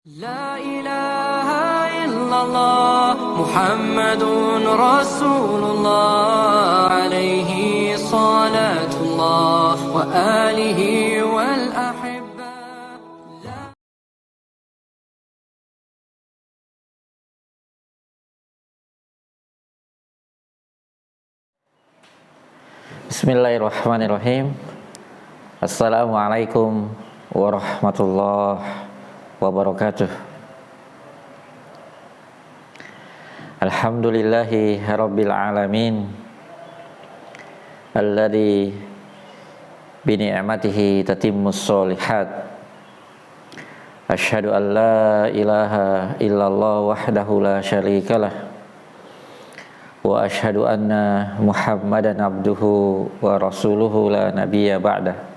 لا إله إلا الله محمد رسول الله عليه صلاة الله وآله والأحبة. Bismillahirrahmanirrahim. Assalamualaikum warahmatullahi wabarakatuh. Alhamdulillahi rabbil alamin, alladzi bi ni'matihi tatimmus sholihat. Asyhadu an la ilaha illallah wahdahu la syarikalah, wa asyhadu anna Muhammadan abduhu wa rasuluhu la nabiyya ba'dah.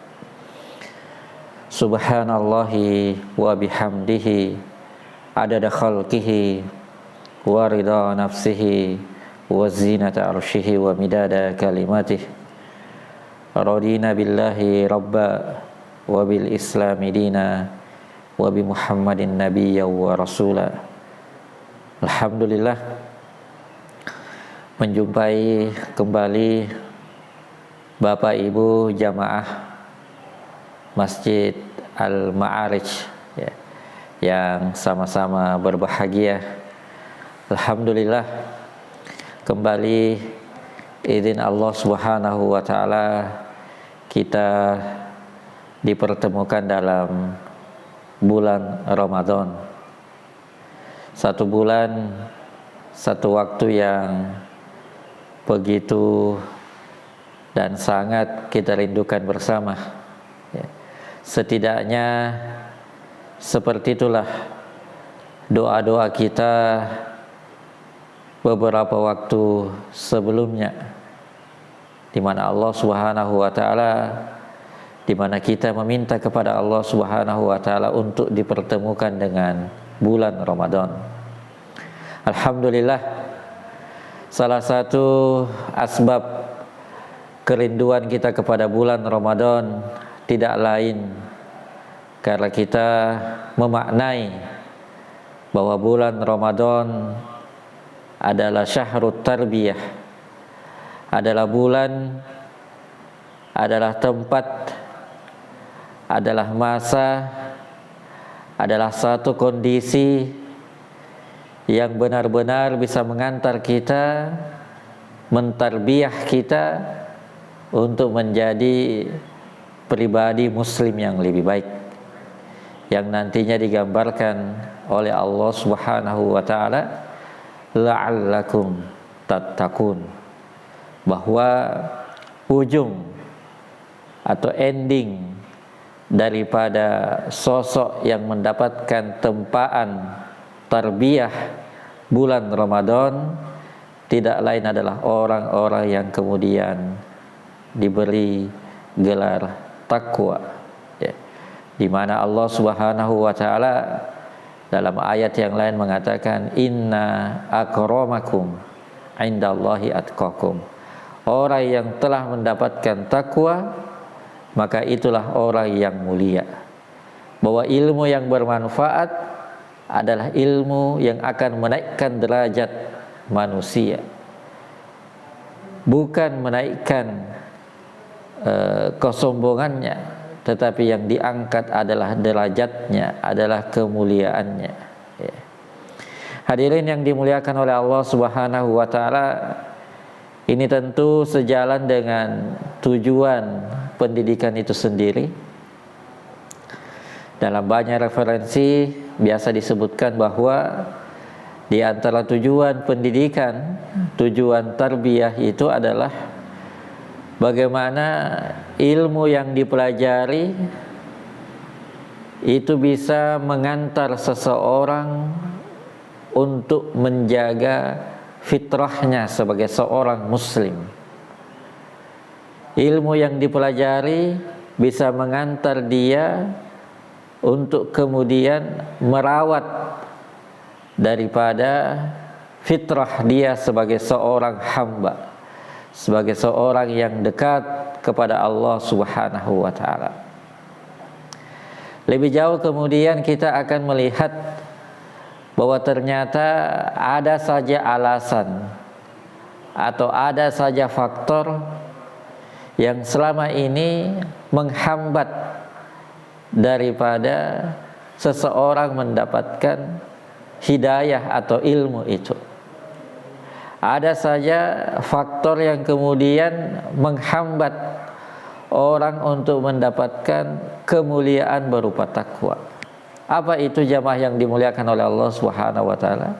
Subhanallahi wa bihamdihi adada khalqihi wa ridha nafsihi wa zinata arshihi wa midada kalimatih. Radina billahi rabba wa bil islami dina wa bi Muhammadin nabiyya wa rasula. Alhamdulillah, menjumpai kembali Bapak Ibu jamaah Masjid Al-Ma'arij ya, yang sama-sama berbahagia. Alhamdulillah, kembali izin Allah Subhanahu wa Ta'ala kita dipertemukan dalam bulan Ramadan. Satu bulan, satu waktu yang begitu dan sangat kita rindukan bersama ya. Setidaknya seperti itulah doa-doa kita beberapa waktu sebelumnya, di mana Allah Subhanahu wa Ta'ala, di mana kita meminta kepada Allah Subhanahu wa Ta'ala untuk dipertemukan dengan bulan Ramadan. Alhamdulillah, salah satu asbab kerinduan kita kepada bulan Ramadan tidak lain karena kita memaknai bahwa bulan Ramadan adalah syahrut tarbiyah, adalah bulan, adalah tempat, adalah masa, adalah satu kondisi yang benar-benar bisa mengantar kita, mentarbiyah kita untuk menjadi pribadi muslim yang lebih baik, yang nantinya digambarkan oleh Allah Subhanahu wa Ta'ala la'allakum tattaqun, bahwa ujung atau ending daripada sosok yang mendapatkan tempaan tarbiyah bulan Ramadan tidak lain adalah orang-orang yang kemudian diberi gelar takwa ya. Di mana Allah Subhanahu wa Ta'ala dalam ayat yang lain mengatakan inna akramakum indallahi atqakum. Orang yang telah mendapatkan takwa, maka itulah orang yang mulia. Bahwa ilmu yang bermanfaat adalah ilmu yang akan menaikkan derajat manusia, bukan menaikkan kesombongannya, tetapi yang diangkat adalah derajatnya, adalah kemuliaannya ya. Hadirin yang dimuliakan oleh Allah Subhanahu wa Ta'ala, ini tentu sejalan dengan tujuan pendidikan itu sendiri. Dalam banyak referensi biasa disebutkan bahwa di antara tujuan pendidikan, tujuan tarbiyah itu adalah bagaimana ilmu yang dipelajari itu bisa mengantar seseorang untuk menjaga fitrahnya sebagai seorang muslim. Ilmu yang dipelajari bisa mengantar dia untuk kemudian merawat daripada fitrah dia sebagai seorang hamba, sebagai seorang yang dekat kepada Allah Subhanahu wa Ta'ala. Lebih jauh kemudian kita akan melihat bahwa ternyata ada saja alasan atau ada saja faktor yang selama ini menghambat daripada seseorang mendapatkan hidayah atau ilmu itu. Ada saja faktor yang kemudian menghambat orang untuk mendapatkan kemuliaan berupa takwa. Apa itu jamaah yang dimuliakan oleh Allah Subhanahu wa taala?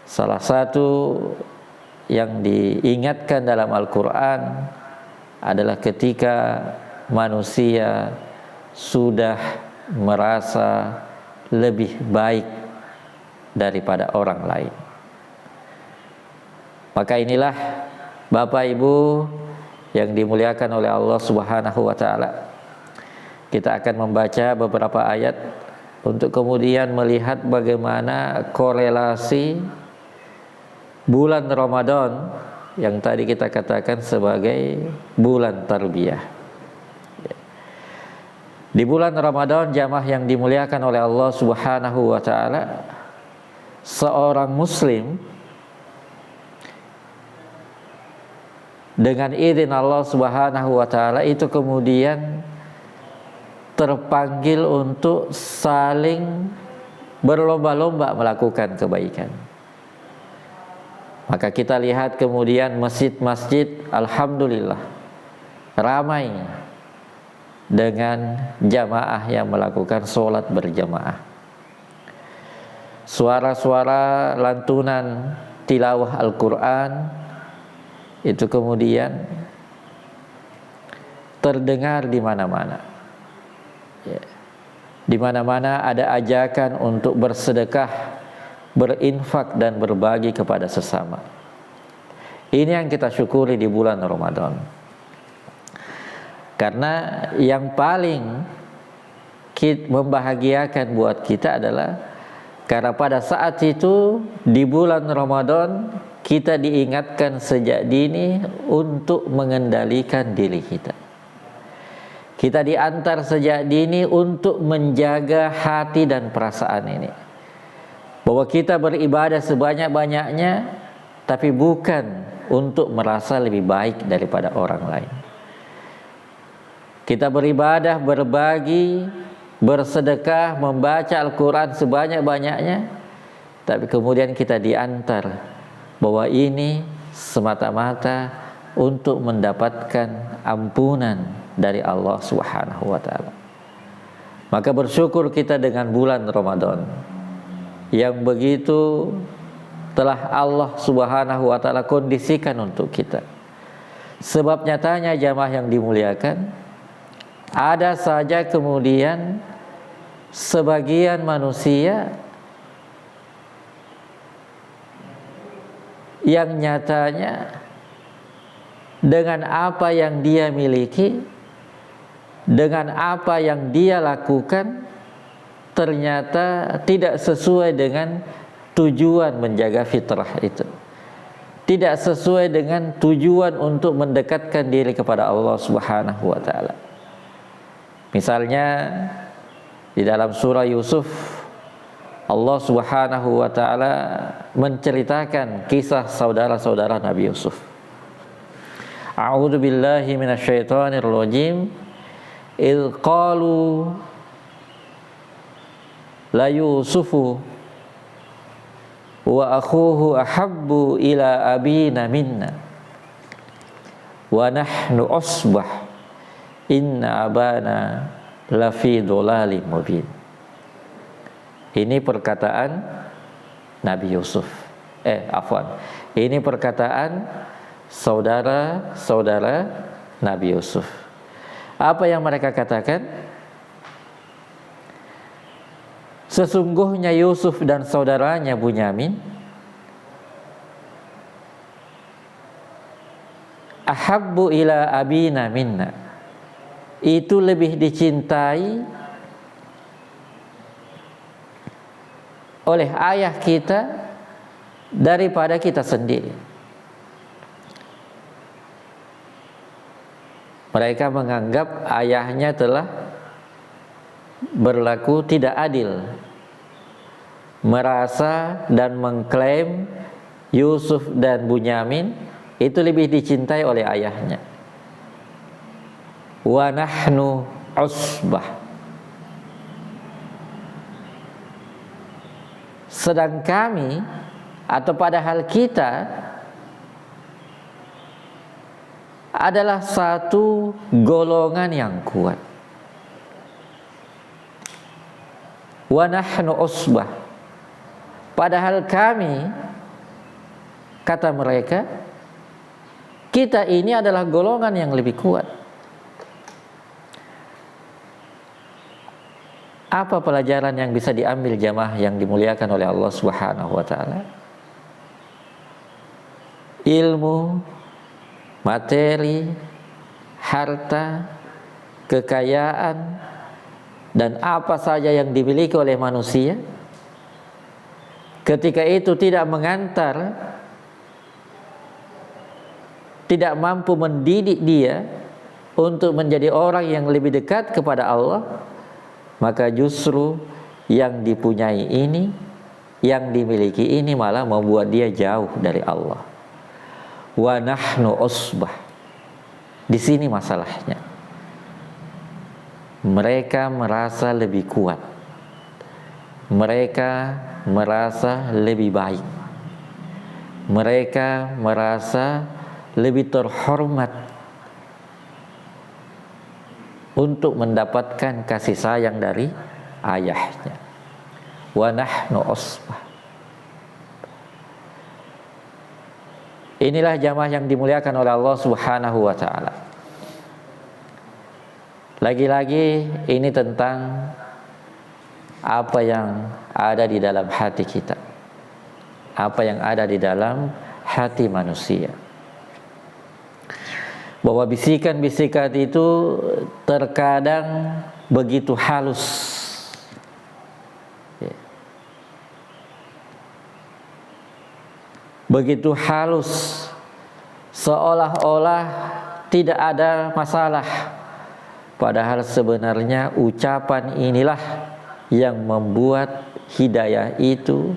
Salah satu yang diingatkan dalam Al-Qur'an adalah ketika manusia sudah merasa lebih baik daripada orang lain. Maka inilah Bapak Ibu yang dimuliakan oleh Allah Subhanahu wa taala. Kita akan membaca beberapa ayat untuk kemudian melihat bagaimana korelasi bulan Ramadan yang tadi kita katakan sebagai bulan tarbiyah. Di bulan Ramadan, jamaah yang dimuliakan oleh Allah Subhanahu wa taala, seorang muslim dengan izin Allah Subhanahu wa taala itu kemudian terpanggil untuk saling berlomba-lomba melakukan kebaikan. Maka kita lihat kemudian masjid-masjid alhamdulillah ramai dengan jamaah yang melakukan sholat berjamaah. Suara-suara lantunan tilawah Al-Quran itu kemudian terdengar di mana-mana. Ya. Di mana-mana ada ajakan untuk bersedekah, berinfak dan berbagi kepada sesama. Ini yang kita syukuri di bulan Ramadan. Karena yang paling membahagiakan buat kita adalah karena pada saat itu di bulan Ramadan kita diingatkan sejak dini untuk mengendalikan diri kita. Kita diantar sejak dini untuk menjaga hati dan perasaan ini. Bahwa kita beribadah sebanyak-banyaknya, tapi bukan untuk merasa lebih baik daripada orang lain. Kita beribadah, berbagi, bersedekah, membaca Al-Quran sebanyak-banyaknya, tapi kemudian kita diantar bahwa ini semata-mata untuk mendapatkan ampunan dari Allah Subhanahu wa taala. Maka bersyukur kita dengan bulan Ramadan yang begitu telah Allah Subhanahu wa taala kondisikan untuk kita. Sebab nyatanya jamaah yang dimuliakan, ada saja kemudian sebagian manusia yang nyatanya dengan apa yang dia miliki, dengan apa yang dia lakukan, ternyata tidak sesuai dengan tujuan menjaga fitrah itu. Tidak sesuai dengan tujuan untuk mendekatkan diri kepada Allah Subhanahu wa taala. Misalnya di dalam surah Yusuf, Allah Subhanahu wa taala menceritakan kisah saudara-saudara Nabi Yusuf. A'udzu billahi minasyaitonir rajim. Idz qalu la Yusufu wa akhuhu ahabbu ila abina minna wa nahnu usbah inna abana lafi dhalalim mubin. Ini perkataan Nabi Yusuf. Ini perkataan saudara-saudara Nabi Yusuf. Apa yang mereka katakan? Sesungguhnya Yusuf dan saudaranya Bunyamin ahabbu ila abina minna, itu lebih dicintai oleh ayah kita daripada kita sendiri. Mereka menganggap ayahnya telah berlaku tidak adil, merasa dan mengklaim Yusuf dan Bunyamin itu lebih dicintai oleh ayahnya. Wa nahnu usbah, sedang kami atau padahal kita adalah satu golongan yang kuat. Wa nahnu usbah, padahal kami, kata mereka, kita ini adalah golongan yang lebih kuat. Apa pelajaran yang bisa diambil jamaah yang dimuliakan oleh Allah Subhanahu wa taala? Ilmu, materi, harta, kekayaan, dan apa saja yang dimiliki oleh manusia, ketika itu tidak mengantar, tidak mampu mendidik dia untuk menjadi orang yang lebih dekat kepada Allah, maka justru yang dipunyai ini, yang dimiliki ini malah membuat dia jauh dari Allah. Wa nahnu usbah. Di sini masalahnya. Mereka merasa lebih kuat. Mereka merasa lebih baik. Mereka merasa lebih terhormat untuk mendapatkan kasih sayang dari ayahnya. Wa nahnu usbah. Inilah jamaah yang dimuliakan oleh Allah Subhanahu wa taala. Lagi-lagi ini tentang apa yang ada di dalam hati kita. Apa yang ada di dalam hati manusia. Bahwa bisikan-bisikan itu terkadang begitu halus, begitu halus, seolah-olah tidak ada masalah, padahal sebenarnya ucapan inilah yang membuat hidayah itu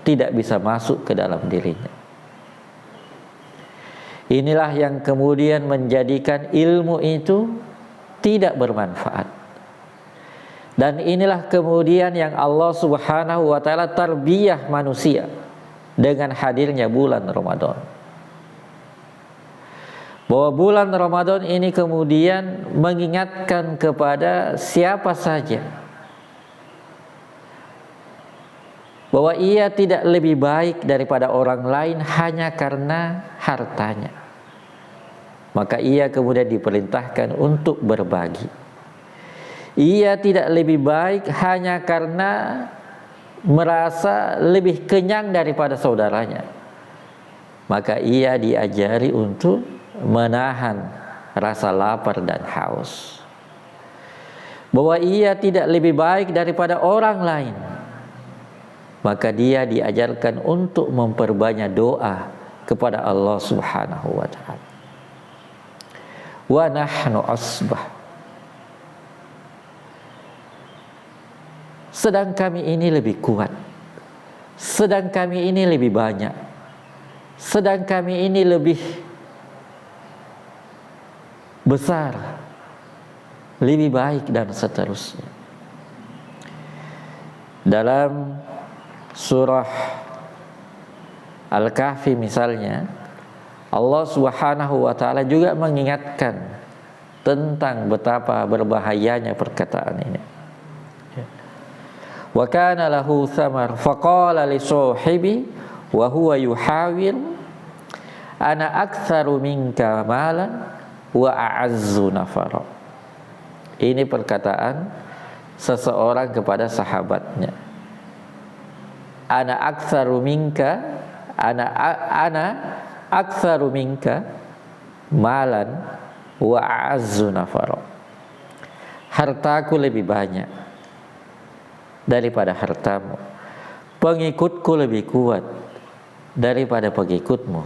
tidak bisa masuk ke dalam dirinya. Inilah yang kemudian menjadikan ilmu itu tidak bermanfaat. Dan inilah kemudian yang Allah Subhanahu wa taala tarbiyah manusia dengan hadirnya bulan Ramadan. Bahwa bulan Ramadan ini kemudian mengingatkan kepada siapa saja bahwa ia tidak lebih baik daripada orang lain hanya karena hartanya. Maka ia kemudian diperintahkan untuk berbagi. Ia tidak lebih baik hanya karena merasa lebih kenyang daripada saudaranya. Maka ia diajari untuk menahan rasa lapar dan haus. Bahwa ia tidak lebih baik daripada orang lain. Maka dia diajarkan untuk memperbanyak doa kepada Allah Subhanahu wa taala. Wa nahnu usbah. Sedang kami ini lebih kuat. Sedang kami ini lebih banyak. Sedang kami ini lebih besar, lebih baik dan seterusnya. Dalam surah Al-Kahfi misalnya, Allah Subhanahu wa taala juga mengingatkan tentang betapa berbahayanya perkataan ini. Wa kana lahu thamar faqala li sahibi wa huwa yuhawir ana aktsaru minka malan wa a'azzu nafara. Ini perkataan seseorang kepada sahabatnya. Ana aktsaru minka, ana aktsaru minka malan wa a'azzu nafara. Hartaku lebih banyak daripada hartamu. Pengikutku lebih kuat daripada pengikutmu.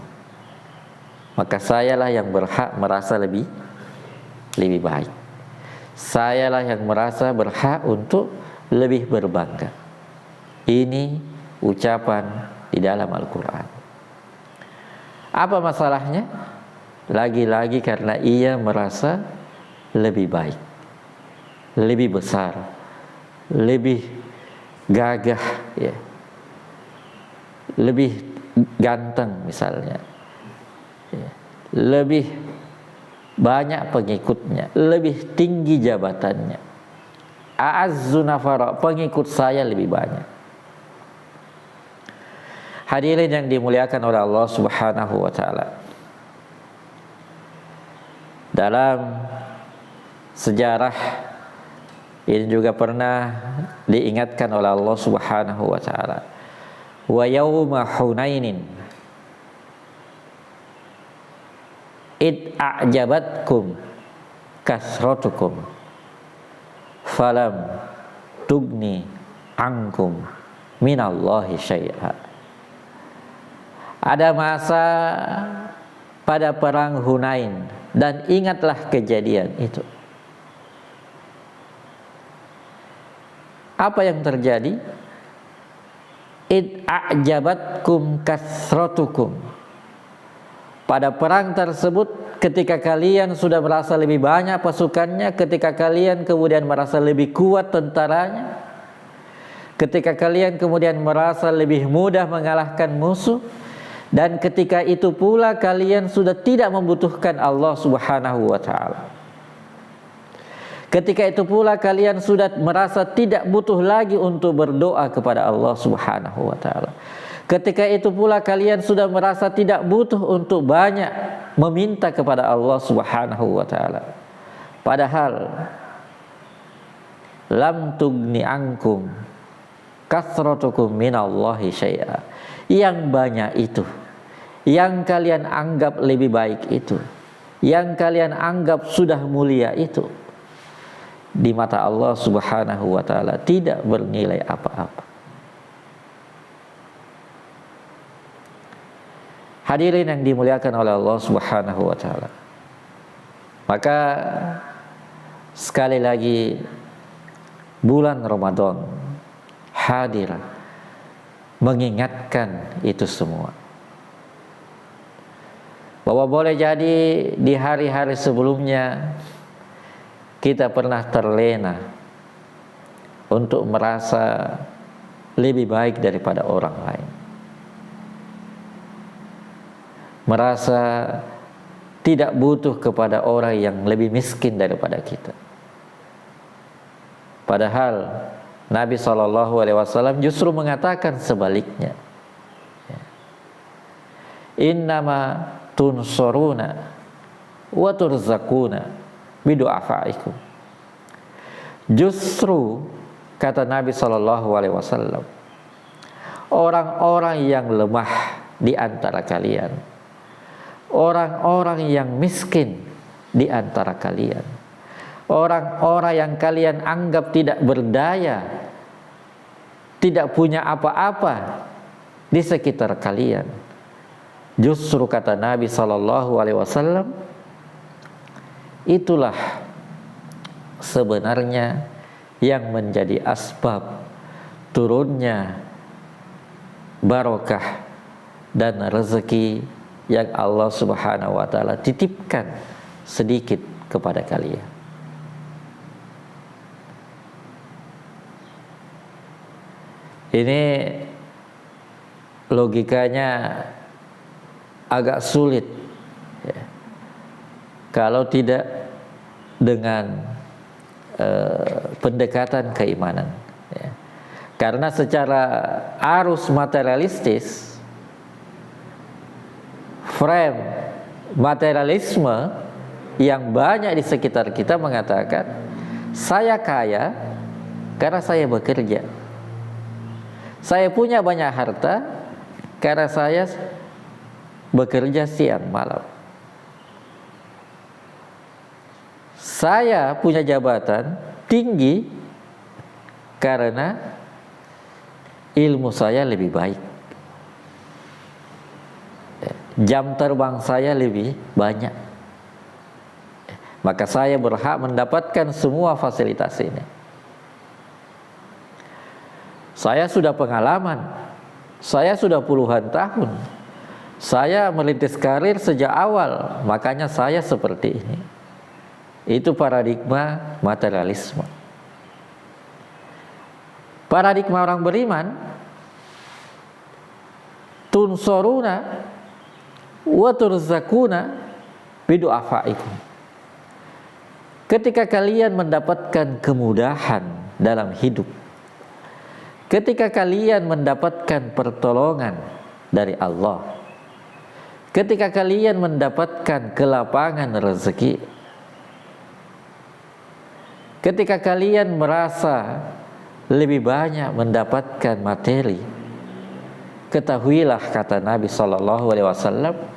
Maka sayalah yang berhak merasa lebih baik. sayalah yang merasa berhak untuk lebih berbangga. Ini ucapan di dalam Al-Quran. Apa masalahnya? Lagi-lagi karena ia merasa lebih baik, lebih besar, lebih gagah, ya, lebih ganteng misalnya, ya, lebih banyak pengikutnya, lebih tinggi jabatannya. A'azzu nafara, pengikut saya lebih banyak. Hadirin yang dimuliakan oleh Allah Subhanahu wa taala. Dalam sejarah ini juga pernah diingatkan oleh Allah Subhanahu wa taala. Wa yauma Hunainin id a'jabatkum kasratukum falam tugni ankum minallahi syai'a. Ada masa pada perang Hunain, dan ingatlah kejadian itu. Apa yang terjadi? Id a'jabatkum kasratukum. Pada perang tersebut, ketika kalian sudah merasa lebih banyak pasukannya, ketika kalian kemudian merasa lebih kuat tentaranya, ketika kalian kemudian merasa lebih mudah mengalahkan musuh, dan ketika itu pula kalian sudah tidak membutuhkan Allah Subhanahu wa ta'ala. Ketika itu pula kalian sudah merasa tidak butuh lagi untuk berdoa kepada Allah Subhanahu wa ta'ala. Ketika itu pula kalian sudah merasa tidak butuh untuk banyak meminta kepada Allah Subhanahu wa ta'ala. Padahal lam tugni ankum kasratukum minallahi syai'a. Yang banyak itu, yang kalian anggap lebih baik itu, yang kalian anggap sudah mulia itu, di mata Allah Subhanahu wa ta'ala tidak bernilai apa-apa. Hadirin yang dimuliakan oleh Allah Subhanahu wa ta'ala. Maka sekali lagi bulan Ramadan hadir mengingatkan itu semua. Bahwa boleh jadi di hari-hari sebelumnya kita pernah terlena untuk merasa lebih baik daripada orang lain, merasa tidak butuh kepada orang yang lebih miskin daripada kita. Padahal Nabi SAW justru mengatakan sebaliknya. Innama tunsuruna wa turzakuna bidu'afaikum. Justru kata Nabi SAW, orang-orang yang lemah di antara kalian, orang-orang yang miskin di antara kalian, orang-orang yang kalian anggap tidak berdaya, tidak punya apa-apa di sekitar kalian, justru kata Nabi SAW, itulah sebenarnya yang menjadi asbab turunnya barokah dan rezeki yang Allah Subhanahu wa ta'ala titipkan sedikit kepada kalian. Ini logikanya agak sulit ya, kalau tidak dengan pendekatan keimanan ya. Karena secara arus materialistis, frame materialisme yang banyak di sekitar kita mengatakan, saya kaya karena saya bekerja, saya punya banyak harta karena saya bekerja siang malam, saya punya jabatan tinggi karena ilmu saya lebih baik, jam terbang saya lebih banyak. maka saya berhak mendapatkan semua fasilitas ini. Saya sudah pengalaman, saya sudah puluhan tahun, saya merintis karir sejak awal, makanya saya seperti ini. Itu paradigma materialisme. Paradigma orang beriman, tunsoruna wa turzakuna bidu'afaikum. Ketika kalian mendapatkan kemudahan dalam hidup, ketika kalian mendapatkan pertolongan dari Allah, ketika kalian mendapatkan kelapangan rezeki, ketika kalian merasa lebih banyak mendapatkan materi, ketahuilah, kata Nabi SAW,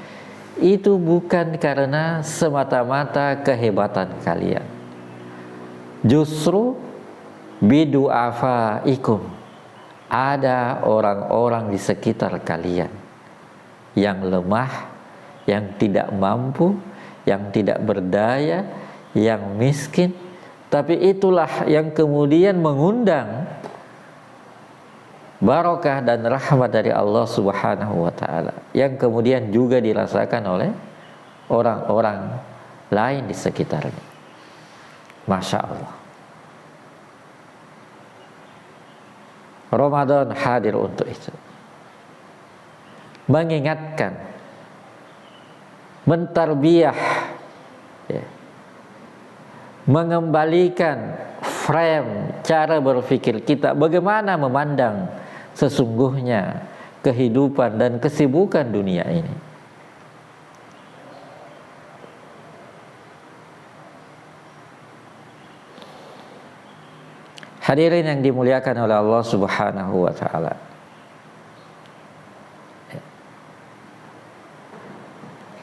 itu bukan karena semata-mata kehebatan kalian. Justru bidu'afaikum, ada orang-orang di sekitar kalian yang lemah, yang tidak mampu, yang tidak berdaya, yang miskin. Tapi itulah yang kemudian mengundang barokah dan rahmat dari Allah Subhanahu wa ta'ala, yang kemudian juga dirasakan oleh orang-orang lain di sekitarnya. Masya Allah. Ramadan hadir untuk itu, mengingatkan, mentarbiyah, ya, mengembalikan frame cara berpikir kita, bagaimana memandang sesungguhnya kehidupan dan kesibukan dunia ini. Hadirin yang dimuliakan oleh Allah Subhanahu wa ta'ala,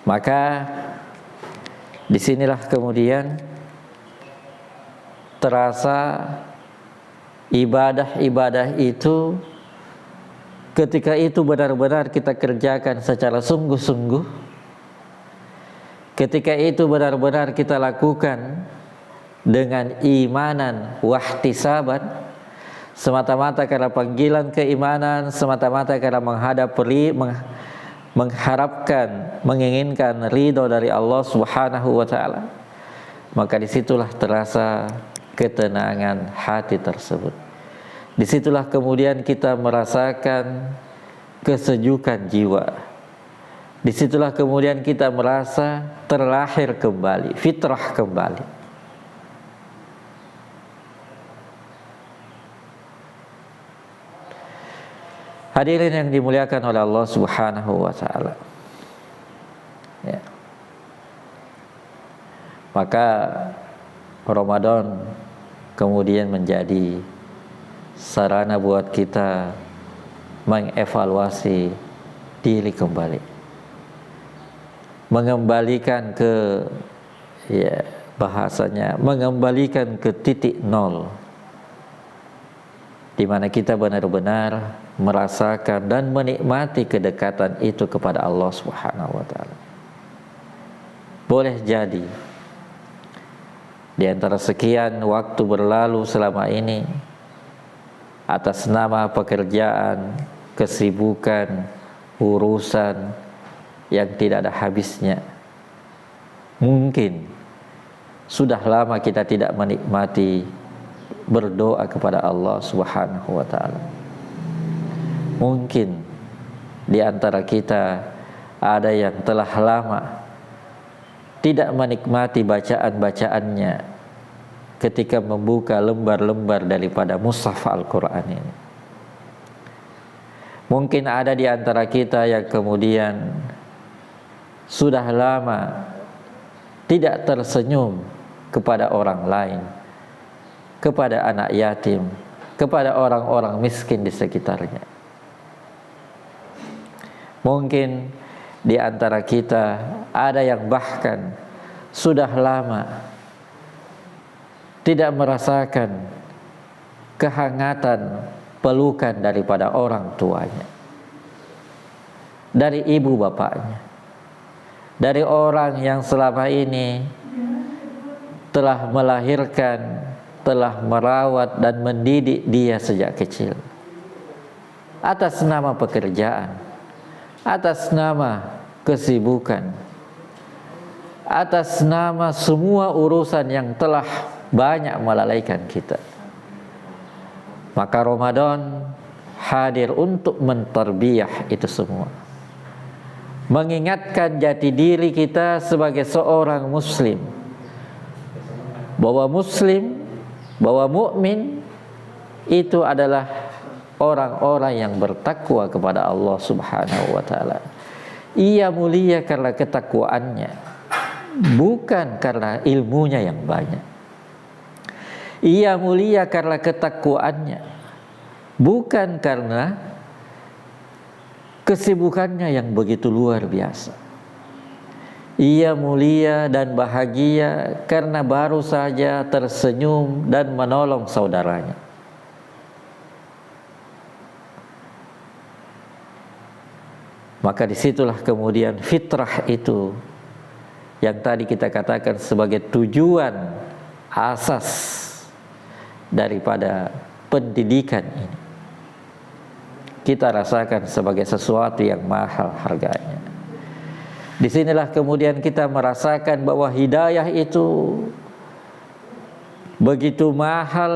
maka disinilah kemudian terasa ibadah-ibadah itu, ketika itu benar-benar kita kerjakan secara sungguh-sungguh, ketika itu benar-benar kita lakukan dengan imanan wahtisaban, semata-mata karena panggilan keimanan, semata-mata karena mengharapkan, menginginkan ridho dari Allah Subhanahu wa ta'ala, maka disitulah terasa ketenangan hati tersebut. Disitulah kemudian kita merasakan kesejukan jiwa. Disitulah kemudian kita merasa terlahir kembali, fitrah kembali. Hadirin yang dimuliakan oleh Allah Subhanahu wa ta'ala, ya. Maka Ramadan kemudian menjadi sarana buat kita mengevaluasi diri kembali, mengembalikan ke, ya, bahasanya mengembalikan ke titik nol, di mana kita benar-benar merasakan dan menikmati kedekatan itu kepada Allah Subhanahu wa ta'ala. Boleh jadi di antara sekian waktu berlalu selama ini, atas nama pekerjaan, kesibukan, urusan yang tidak ada habisnya, mungkin sudah lama kita tidak menikmati berdoa kepada Allah Subhanahu wa ta'ala. Mungkin di antara kita ada yang telah lama tidak menikmati bacaan-bacaannya ketika membuka lembar-lembar daripada mushaf Al-Quran ini. Mungkin ada di antara kita yang kemudian sudah lama tidak tersenyum kepada orang lain, kepada anak yatim, kepada orang-orang miskin di sekitarnya. Mungkin di antara kita ada yang bahkan sudah lama tidak merasakan kehangatan pelukan daripada orang tuanya, dari ibu bapaknya, dari orang yang selama ini telah melahirkan, telah merawat dan mendidik dia sejak kecil. Atas nama pekerjaan, atas nama kesibukan, atas nama semua urusan yang telah banyak melalaikan kita. Maka Ramadan hadir untuk mentarbiyah itu semua, mengingatkan jati diri kita sebagai seorang muslim, bahwa mukmin itu adalah orang-orang yang bertakwa kepada Allah Subhanahu wa taala. Ia mulia karena ketakwaannya, bukan karena ilmunya yang banyak. Ia mulia karena ketakwaannya, bukan karena kesibukannya yang begitu luar biasa. Ia mulia dan bahagia karena baru saja tersenyum dan menolong saudaranya. Maka disitulah kemudian fitrah itu yang tadi kita katakan sebagai tujuan asas daripada pendidikan ini, kita rasakan sebagai sesuatu yang mahal harganya. Disinilah kemudian kita merasakan bahwa hidayah itu begitu mahal,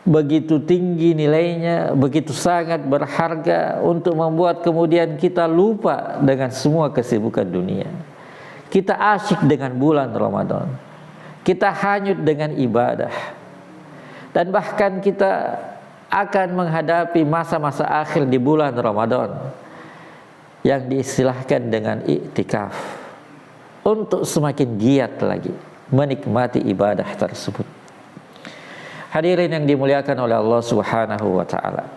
begitu tinggi nilainya, begitu sangat berharga untuk membuat kemudian kita lupa dengan semua kesibukan dunia. Kita asyik dengan bulan Ramadan, kita hanyut dengan ibadah, dan bahkan kita akan menghadapi masa-masa akhir di bulan Ramadan yang diistilahkan dengan iktikaf, untuk semakin giat lagi menikmati ibadah tersebut. Hadirin yang dimuliakan oleh Allah Subhanahu wa taala,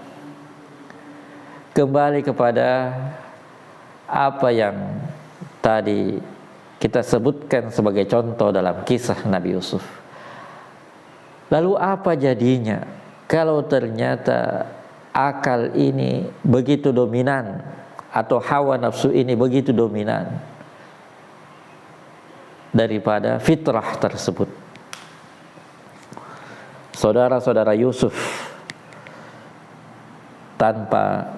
kembali kepada apa yang tadi kita sebutkan sebagai contoh dalam kisah Nabi Yusuf. Lalu apa jadinya kalau ternyata akal ini begitu dominan, atau hawa nafsu ini begitu dominan daripada fitrah tersebut? Saudara-saudara Yusuf tanpa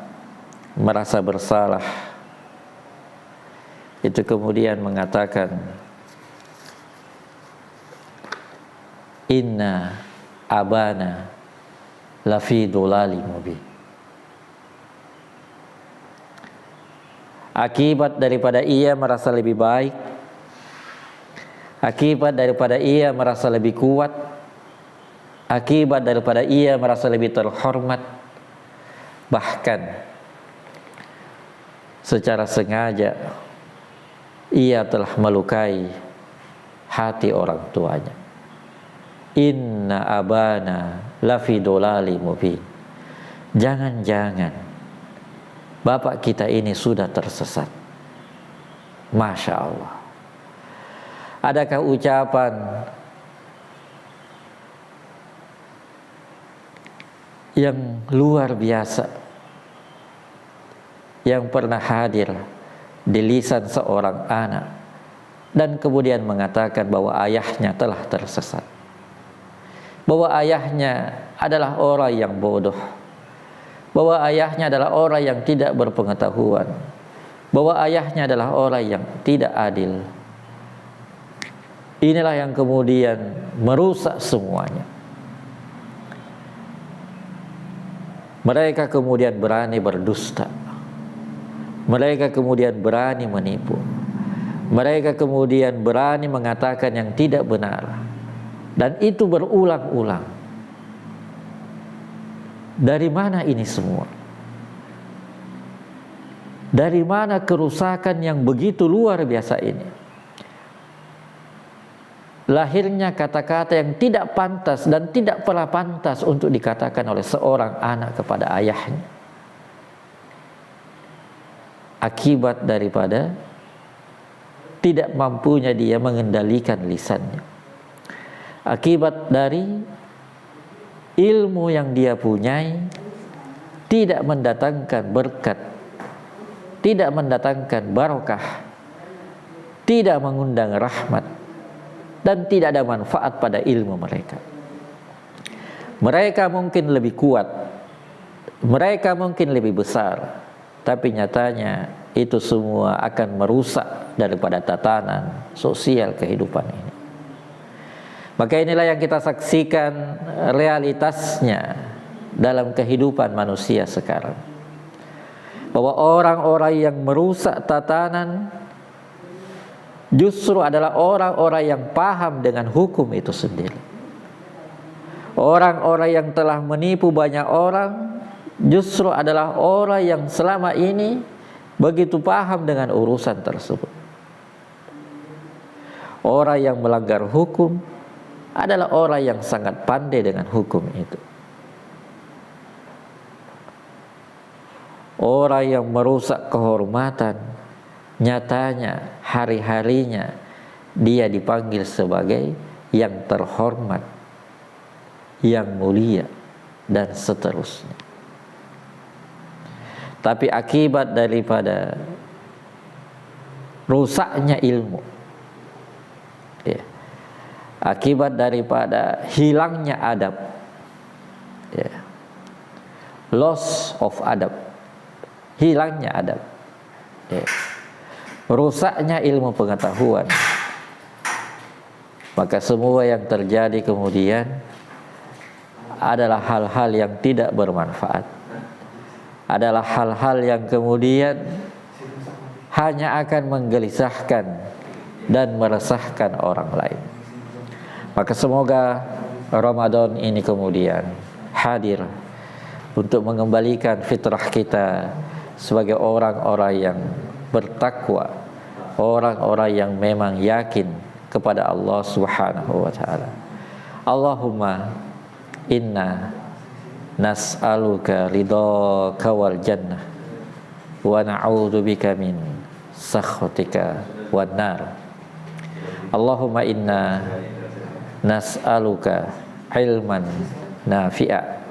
merasa bersalah itu kemudian mengatakan, inna abana lafi dholali mubin. Akibat daripada ia merasa lebih baik, akibat daripada ia merasa lebih kuat, akibat daripada ia merasa lebih terhormat, bahkan secara sengaja ia telah melukai hati orang tuanya. Inna abana lafi dholali mubin. Jangan-jangan bapak kita ini sudah tersesat. Masya Allah. Adakah ucapan yang luar biasa yang pernah hadir di lisan seorang anak, dan kemudian mengatakan bahwa ayahnya telah tersesat, bahwa ayahnya adalah orang yang bodoh, bahwa ayahnya adalah orang yang tidak berpengetahuan, bahwa ayahnya adalah orang yang tidak adil. Inilah yang kemudian merusak semuanya. Mereka kemudian berani berdusta, mereka kemudian berani menipu, mereka kemudian berani mengatakan yang tidak benar, dan itu berulang-ulang. Dari mana ini semua? Dari mana kerusakan yang begitu luar biasa ini? Lahirnya kata-kata yang tidak pantas dan tidak pernah pantas untuk dikatakan oleh seorang anak kepada ayahnya. Akibat daripada tidak mampunya dia mengendalikan lisannya. Akibat dari ilmu yang dia punyai tidak mendatangkan berkat, tidak mendatangkan barokah, tidak mengundang rahmat, dan tidak ada manfaat pada ilmu mereka. Mereka mungkin lebih kuat, mereka mungkin lebih besar, tapi nyatanya itu semua akan merusak daripada tatanan sosial kehidupan ini. Maka inilah yang kita saksikan realitasnya dalam kehidupan manusia sekarang, bahwa orang-orang yang merusak tatanan justru adalah orang-orang yang paham dengan hukum itu sendiri. Orang-orang yang telah menipu banyak orang justru adalah orang yang selama ini begitu paham dengan urusan tersebut. Orang yang melanggar hukum adalah orang yang sangat pandai dengan hukum itu. Orang yang merusak kehormatan, nyatanya hari-harinya dia dipanggil sebagai yang terhormat, yang mulia, dan seterusnya. Tapi akibat daripada rusaknya ilmu, ya, akibat daripada hilangnya adab, ya, loss of adab, hilangnya adab, ya, rusaknya ilmu pengetahuan, maka semua yang terjadi kemudian adalah hal-hal yang tidak bermanfaat, adalah hal-hal yang kemudian hanya akan menggelisahkan dan meresahkan orang lain. Maka semoga Ramadan ini kemudian hadir untuk mengembalikan fitrah kita sebagai orang-orang yang bertakwa, orang-orang yang memang yakin kepada Allah Subhanahu wa taala. Allahumma inna nas'aluka ridhaka wal jannah wa na'udzubika min sakhatika wan nar. Allahumma inna nas'aluka ilman nafi'a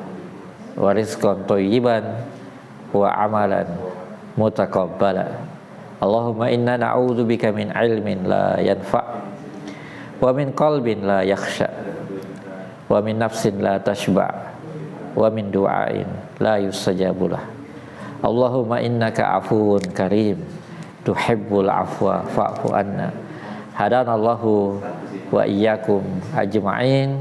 wa rizqan thayyiban wa amalan mutaqabbala. Allahumma inna na'udzubika min ilmin la yanfa' wa min qalbin la yakhsha wa min nafsin la tashba' wa min du'ain la yustajabulah. Allahumma innaka afuwun karim tuhibbul afwa fa'fu anna. Hadanallahu wa iyyakum ajma'in.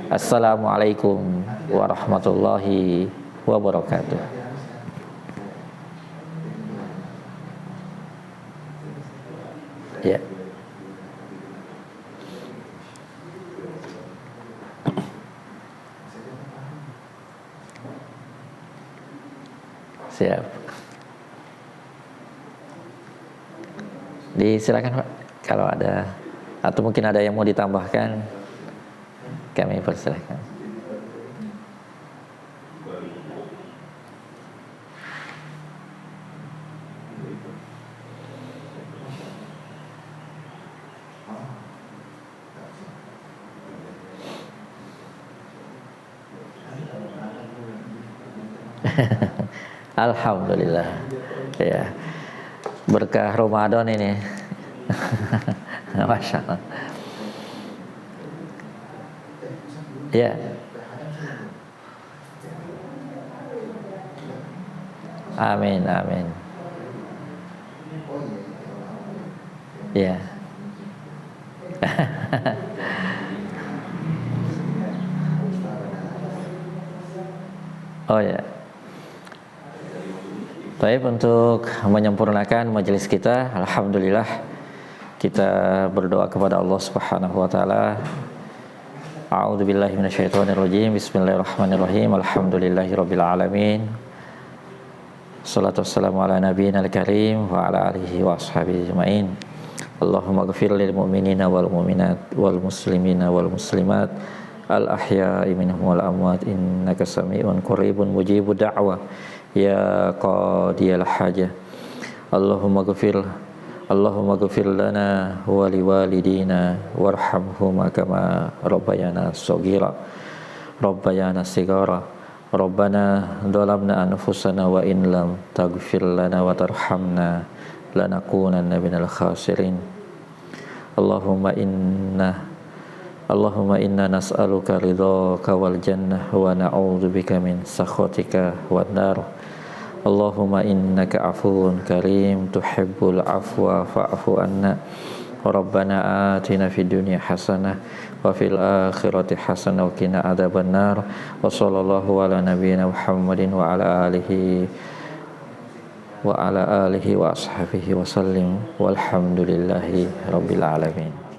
Assalamualaikum warahmatullahi wabarakatuh. Ya. Siap. Disilakan Pak, kalau ada atau mungkin ada yang mau ditambahkan, kami persilahkan. Alhamdulillah, ya, berkah Ramadan ini. Masya Allah. Ya. Amin, amin. Ya. Oh ya. Baik, untuk menyempurnakan majelis kita, alhamdulillah kita berdoa kepada Allah Subhanahu wa taala. A'udzubillahi minasyaitonirrajim. Bismillahirrahmanirrahim. Alhamdulillahirabbil alamin. Shalatu wassalamu ala nabiyina al-karim wa ala alihi wa ashabihi ajmain. Allahumma ighfir lil mu'minina wal mu'minat wal muslimina wal muslimat al ahya'i minhum wal amwat innaka sami'un qaribun mujibud da'wah ya qadiyal hajah. Allahumma ghfir lana wa liwalidina warhamhuma kama rabbayana shaghira rabbayana shighara. Rabbana dhalamna anfusana wa in lam taghfir lana wa tarhamna lanakunanna minal khasirin. Allahumma inna Allahumma inna nas'aluka ridhaka wal jannah wa na'udzubika min sakhatika wan nar. Allahumma innaka afuwun karim tuhibbul afwa fa'fu anna. Rabbana atina fid dunya hasanah wa fil akhirati hasanah wa qina adzabannar. Wa sallallahu ala nabiyyina Muhammadin wa ala alihi wa ashabihi wa sallim walhamdulillahi rabbil alamin.